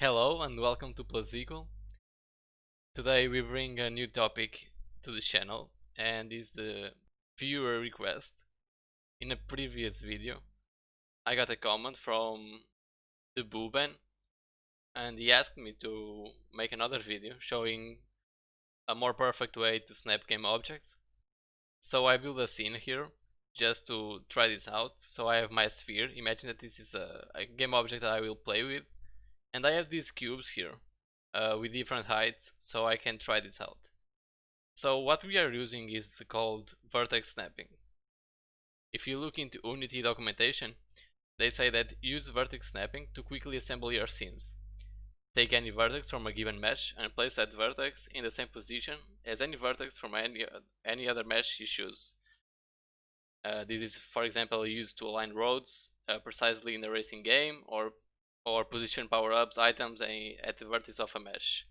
Hello and welcome to Plazico. Today we bring a new topic to the channel and is the viewer request. In a previous video I got a comment from TheBooban and he asked me to make another video showing a more perfect way to snap game objects. So I built a scene here just to try this out. So I have my sphere. Imagine that this is a game object that I will play with, and I have these cubes here with different heights, so I can try this out. So what we are using is called Vertex Snapping. If you look into Unity documentation, they say that use Vertex Snapping to quickly assemble your scenes. Take any vertex from a given mesh and place that vertex in the same position as any vertex from any other mesh you choose. This is, for example, used to align roads precisely in a racing game, or position power-ups items at the vertex of a mesh.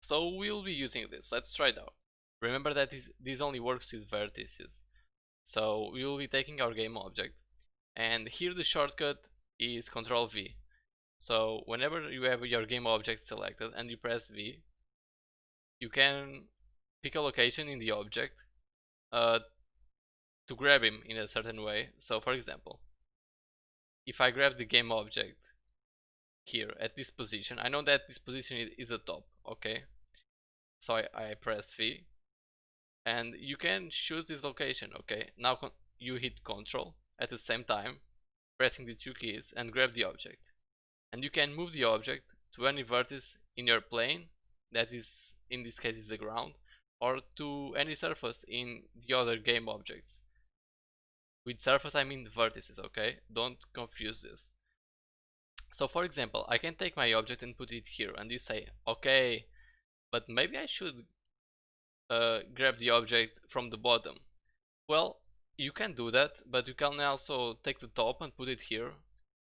So we'll be using this. Let's try it out. Remember that this only works with vertices. So we will be taking our game object, and here the shortcut is Ctrl V. So whenever you have your game object selected and you press V, you can pick a location in the object to grab him in a certain way. So for example, if I grab the game object here at this position, I know that this position is the top, okay? So I press V and you can choose this location, okay? Now you hit Ctrl at the same time, pressing the two keys, and grab the object. And you can move the object to any vertex in your plane, that is, in this case is the ground, or to any surface in the other game objects. With surface I mean vertices, okay? Don't confuse this. So for example, I can take my object and put it here, and you say, okay, but maybe I should grab the object from the bottom. Well, you can do that, but you can also take the top and put it here,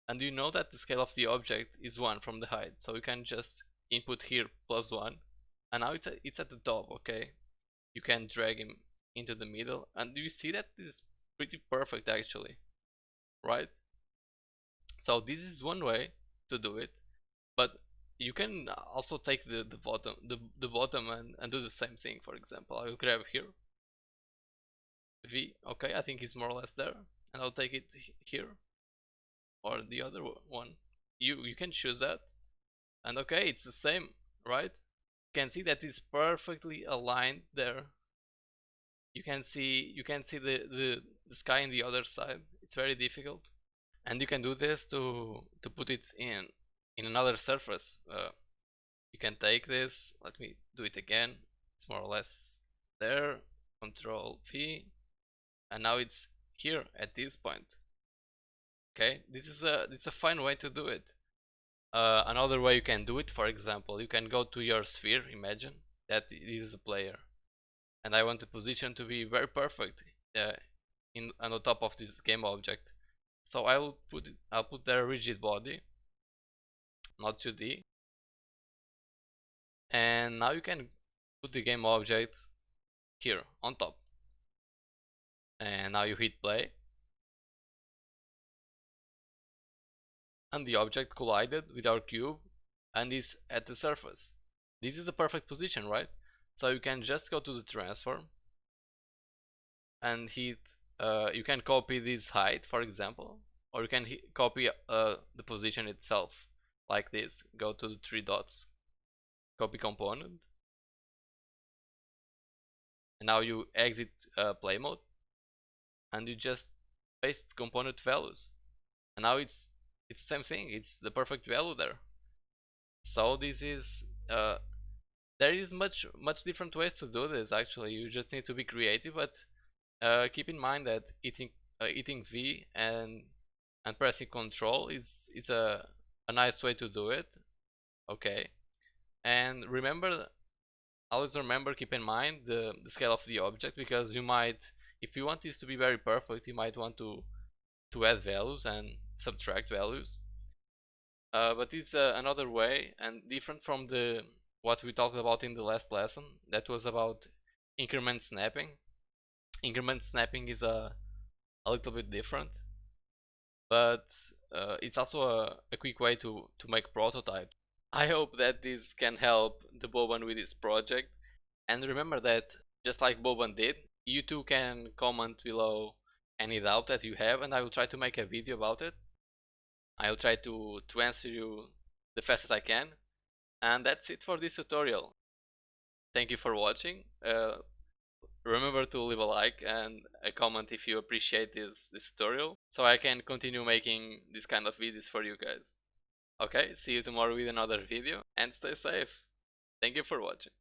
and you know that the scale of the object is 1 from the height, so you can just input here +1, and now it's at the top, okay? You can drag him into the middle, and you see that this is pretty perfect actually, right? So this is one way to do it, but you can also take the bottom and do the same thing. For example, I will grab here V, okay, I think it's more or less there, and I'll take it here or the other one. You can choose that, and okay, it's the same, right? You can see that it's perfectly aligned there. You can see the sky in the other side. It's very difficult, and you can do this to put it in another surface. You can take this, let me do it again, it's more or less there, Ctrl V, and now it's here at this point. Okay, this is a fine way to do it. Another way you can do it, for example, you can go to your sphere, imagine that this is a player, and I want the position to be very perfect on the top of this game object. So I'll put there a rigid body, not 2D, and now you can put the game object here on top, and now you hit play, and the object collided with our cube and is at the surface. This is the perfect position, right? So you can just go to the transform and hit, you can copy this height, for example, or you can copy the position itself, like this. Go to the 3 dots, copy component, and now you exit play mode, and you just paste component values, and now it's the same thing, it's the perfect value there. So this is there is much different ways to do this actually. You just need to be creative, but keep in mind that hitting V and pressing Ctrl is a nice way to do it, okay? And always remember, keep in mind the scale of the object, because you might, if you want this to be very perfect, you might want to add values and subtract values. But it's another way and different from what we talked about in the last lesson. That was about increment snapping. Increment snapping is a little bit different, but it's also a quick way to make prototypes. I hope that this can help the Boban with his project. And remember that, just like Boban did, you too can comment below any doubt that you have, and I will try to make a video about it. I'll try to answer you the fastest I can. And that's it for this tutorial. Thank you for watching. Remember to leave a like and a comment if you appreciate this tutorial, so I can continue making this kind of videos for you guys. Okay, see you tomorrow with another video, and stay safe. Thank you for watching.